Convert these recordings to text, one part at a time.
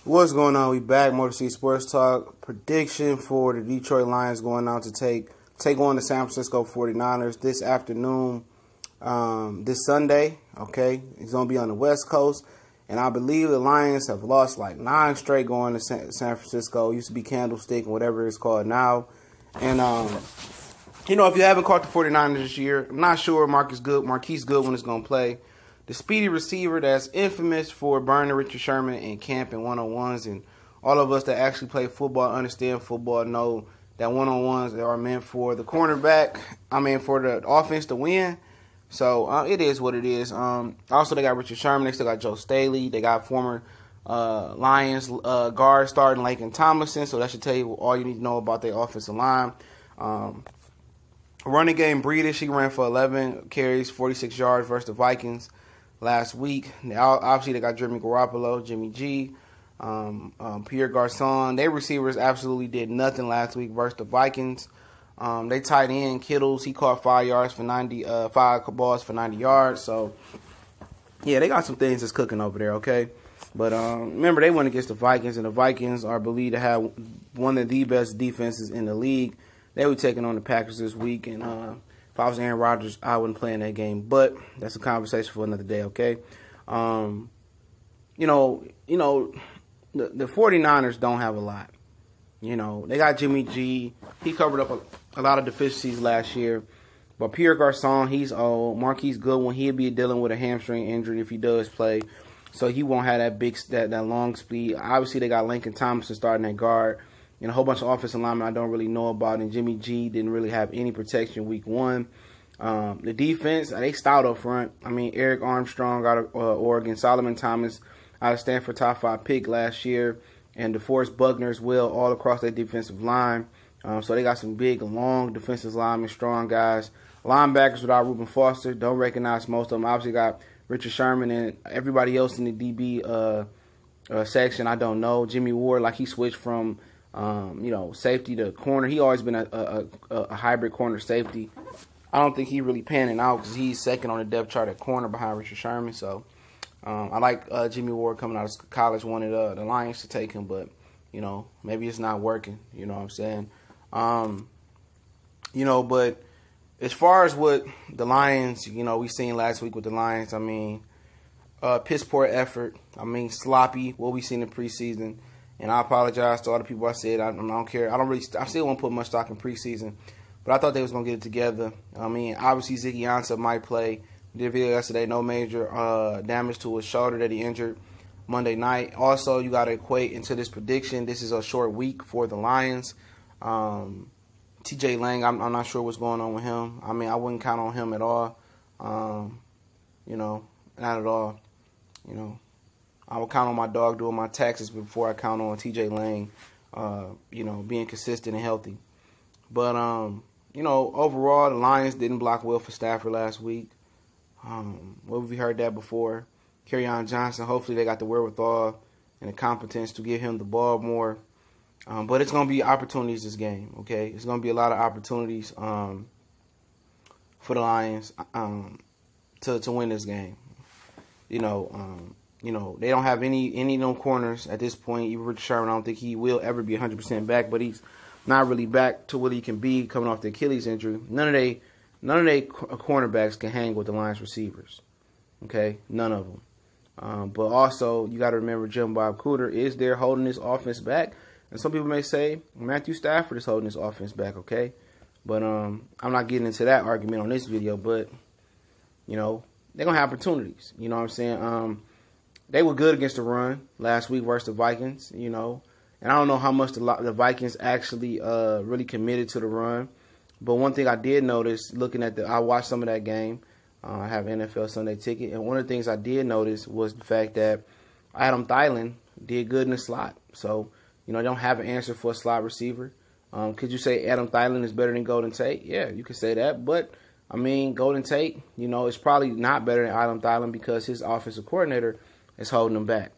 What's going on? We back. Motor City Sports Talk. Prediction for the Detroit Lions going out to take on the San Francisco 49ers this afternoon, this Sunday. Okay, it's going to be on the West Coast. And I believe the Lions have lost like 9 straight going to San Francisco. It used to be Candlestick and whatever it's called now. And, if you haven't caught the 49ers this year, I'm not sure Marquise Goodwin is going to play. The speedy receiver that's infamous for burning Richard Sherman in camp and one-on-ones. And all of us that actually play football, understand football, know that one-on-ones are meant for the cornerback, for the offense to win. So, it is what it is. Also, they got Richard Sherman. They still got Joe Staley. They got former Lions guard starting Laken Tomlinson. So, that should tell you all you need to know about their offensive line. Running game, Breida, she ran for 11 carries, 46 yards versus the Vikings last week. Obviously, they got Jimmy Garoppolo, Jimmy G, Pierre Garçon. Their receivers absolutely did nothing last week versus the Vikings. They tight end Kittles. He caught 5 balls for 90 yards. So, yeah, they got some things that's cooking over there, okay? But remember, they went against the Vikings, and the Vikings are believed to have one of the best defenses in the league. They were taking on the Packers this week, and if I was Aaron Rodgers, I wouldn't play in that game. But that's a conversation for another day, okay? The 49ers don't have a lot. They got Jimmy G. He covered up a lot of deficiencies last year. But Pierre Garçon, he's old. Marquise Goodwin, he'll be dealing with a hamstring injury if he does play. So he won't have that long speed. Obviously, they got Laken Tomlinson starting at guard. And a whole bunch of offensive linemen I don't really know about. And Jimmy G didn't really have any protection week 1. The defense, they stout up front. Eric Armstrong out of Oregon. Solomon Thomas out of Stanford, top 5 pick last year. And DeForest Buckner as well, all across that defensive line. So they got some big, long defensive linemen, strong guys. Linebackers without Reuben Foster. Don't recognize most of them. Obviously got Richard Sherman and everybody else in the DB section. I don't know. Jimmy Ward, he switched from safety to corner. He always been a hybrid corner safety. I don't think he really panning out because he's second on the depth chart at corner behind Richard Sherman. So I like Jimmy Ward coming out of college. Wanted the Lions to take him, but maybe it's not working. You know what I'm saying? But as far as what the Lions, we seen last week with the Lions, piss poor effort. Sloppy. What we seen in preseason. And I apologize to all the people I said. I don't care. I still won't put much stock in preseason. But I thought they was going to get it together. Obviously, Ziggy Ansah might play. We did a video yesterday. No major damage to his shoulder that he injured Monday night. Also, you got to equate into this prediction. This is a short week for the Lions. TJ Lang, I'm not sure what's going on with him. I wouldn't count on him at all. Not at all. I would count on my dog doing my taxes before I count on TJ Lang, being consistent and healthy. But, overall, the Lions didn't block well for Stafford last week. We heard that before. Kerryon Johnson, hopefully they got the wherewithal and the competence to give him the ball more. But it's going to be opportunities this game, okay? It's going to be a lot of opportunities for the Lions to win this game. They don't have any no corners at this point. Even Richard Sherman, I don't think he will ever be 100% back, but he's not really back to what he can be coming off the Achilles injury. None of they cornerbacks can hang with the Lions receivers. Okay, none of them. But also, you got to remember Jim Bob Cooter is there holding this offense back. And some people may say Matthew Stafford is holding this offense back, okay? But I'm not getting into that argument on this video, but, they're going to have opportunities. You know what I'm saying? They were good against the run last week versus the Vikings, and I don't know how much the Vikings actually really committed to the run. But one thing I did notice, I watched some of that game. I have an NFL Sunday ticket, and one of the things I did notice was the fact that Adam Thielen did good in the slot. So, they don't have an answer for a slot receiver. Could you say Adam Thielen is better than Golden Tate? Yeah, you could say that. But, Golden Tate, is probably not better than Adam Thielen because his offensive coordinator is holding him back.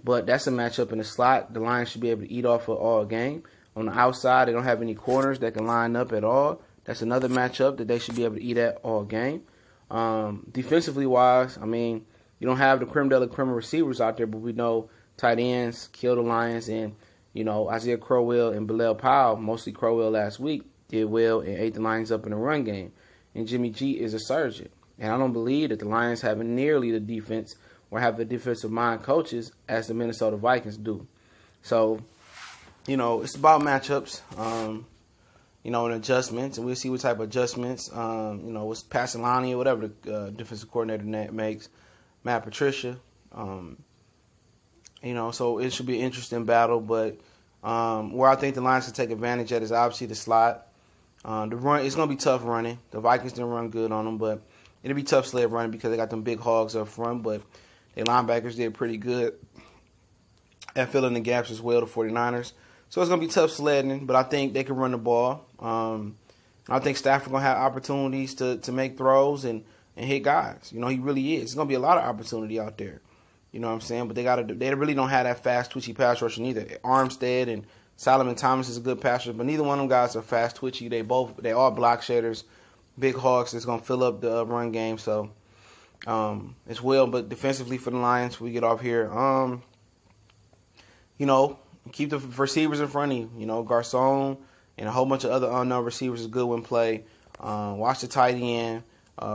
But that's a matchup in the slot. The Lions should be able to eat off of all game. On the outside, they don't have any corners that can line up at all. That's another matchup that they should be able to eat at all game. Defensively wise, you don't have the creme de la creme receivers out there, but we know tight ends, kill the Lions. And, you know, Isaiah Crowell and Bilal Powell, mostly Crowell last week, did well and ate the Lions up in the run game. And Jimmy G is a surgeon. And I don't believe that the Lions have nearly the defense or have the defensive mind coaches as the Minnesota Vikings do. So, you know, it's about matchups, you know, and adjustments. And we'll see what type of adjustments, you know, what's Passalani or whatever the defensive coordinator makes, Matt Patricia. You know, so it should be an interesting battle. But where I think the Lions can take advantage at is obviously the slot. The run, it's going to be tough running. The Vikings didn't run good on them, but it'll be tough sled running because they got them big hogs up front. But their linebackers did pretty good at filling the gaps as well, the 49ers. So it's going to be tough sledding, but I think they can run the ball. I think Stafford going to have opportunities to make throws and hit guys. You know, he really is. There's going to be a lot of opportunity out there. You know what I'm saying? But they really don't have that fast, twitchy pass rusher neither. Armstead and Solomon Thomas is a good passer, but neither one of them guys are fast, twitchy. They all block shedders, big hogs that's going to fill up the run game. So it's well, but defensively for the Lions, we get off here. You know, keep the receivers in front of you. You know, Garcon and a whole bunch of other unknown receivers is good when play. Watch the tight end.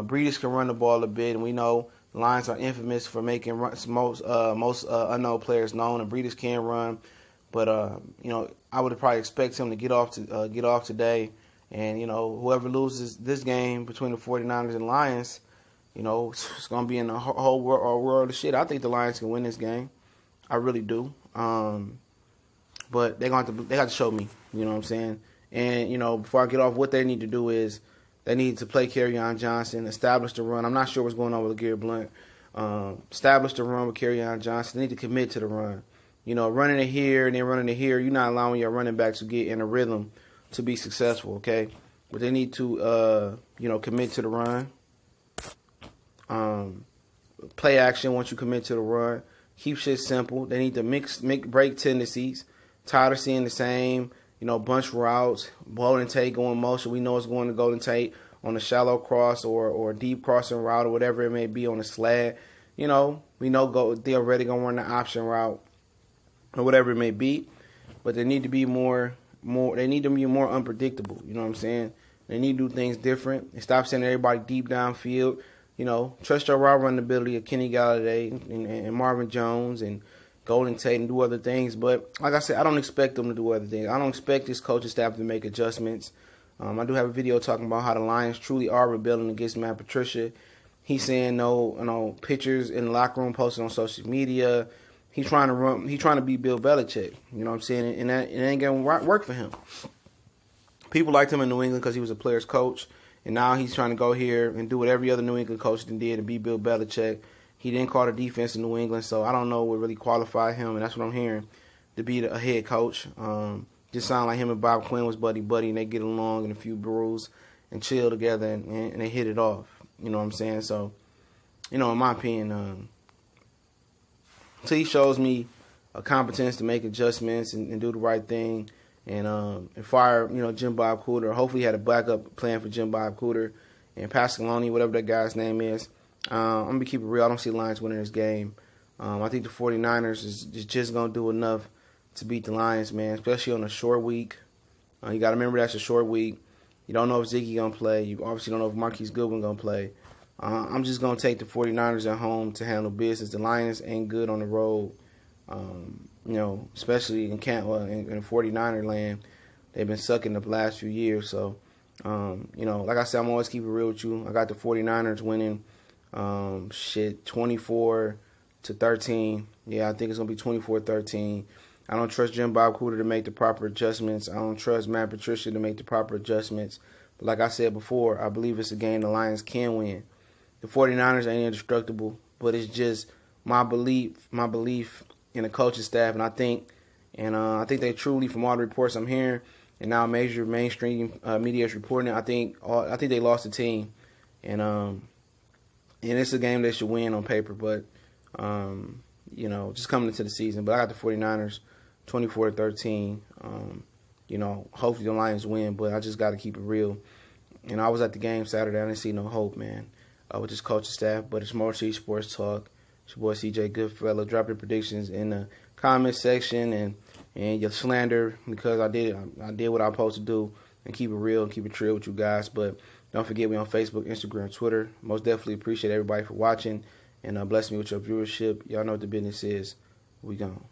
Breeders can run the ball a bit, and we know the Lions are infamous for making most unknown players known, and Breeders can run. But you know, I would probably expect him to get off today. And you know, whoever loses this game between the 49ers and Lions, you know, it's gonna be in a whole world of shit. I think the Lions can win this game. I really do. But they got to show me. You know what I'm saying? And you know, before I get off, what they need to do is they need to play Kerryon Johnson, establish the run. I'm not sure what's going on with Garrett Blunt. Establish the run with Kerryon Johnson. They need to commit to the run. You know, running it here and then running it here, you're not allowing your running backs to get in a rhythm to be successful, okay? But they need to, you know, commit to the run. Play action once you commit to the run. Keep shit simple. They need to break tendencies. Tired of seeing the same, you know, bunch routes, Golden Tate going motion. We know it's going to Golden Tate on a shallow cross or deep crossing route or whatever it may be on a sled. You know, we know they're already going to run the option route or whatever it may be. But they need to be more unpredictable. You know what I'm saying? They need to do things different and stop sending everybody deep downfield. You know, trust your route running ability of Kenny Galladay and Marvin Jones and Golden Tate and do other things. But like I said, I don't expect them to do other things. I don't expect this coaching staff to make adjustments. I do have a video talking about how the Lions truly are rebelling against Matt Patricia. He's saying no pictures in the locker room posted on social media. He's trying to be Bill Belichick. You know what I'm saying? And it ain't gonna work for him. People liked him in New England because he was a player's coach. And now he's trying to go here and do what every other New England coach did and be Bill Belichick. He didn't call the defense in New England, so I don't know what really qualified him, and that's what I'm hearing, to be a head coach. Just sound like him and Bob Quinn was buddy-buddy, and they get along in a few brews and chill together, and they hit it off. You know what I'm saying? So, you know, in my opinion, so he shows me a competence to make adjustments and do the right thing. And fire, you know, Jim Bob Cooter. Hopefully he had a backup plan for Jim Bob Cooter and Pasqualoni, whatever that guy's name is. I'm going to keep it real. I don't see the Lions winning this game. I think the 49ers is just going to do enough to beat the Lions, man, especially on a short week. You got to remember that's a short week. You don't know if Ziggy going to play. You obviously don't know if Marquise Goodwin going to play. I'm just going to take the 49ers at home to handle business. The Lions ain't good on the road. You know, especially in 49er land, they've been sucking the last few years. So, you know, like I said, I'm always keeping it real with you. I got the 49ers winning, 24-13. Yeah, I think it's going to be 24-13. I don't trust Jim Bob Cooter to make the proper adjustments. I don't trust Matt Patricia to make the proper adjustments. But like I said before, I believe it's a game the Lions can win. The 49ers ain't indestructible, but it's just my belief in the coaching staff, and I think they truly, from all the reports I'm hearing, and now major mainstream media is reporting it, I think they lost the team, and it's a game they should win on paper, but you know, just coming into the season. But I got the 49ers 24-13. You know, hopefully the Lions win, but I just got to keep it real. And I was at the game Saturday. I didn't see no hope, man, with this coaching staff. But it's Motor City Sports Talk. It's your boy CJ Goodfellow. Drop your predictions in the comment section and your slander, because I did what I was supposed to do and keep it real and keep it real with you guys. But don't forget, we on Facebook, Instagram, Twitter. Most definitely appreciate everybody for watching, and bless me with your viewership. Y'all know what the business is. We gone.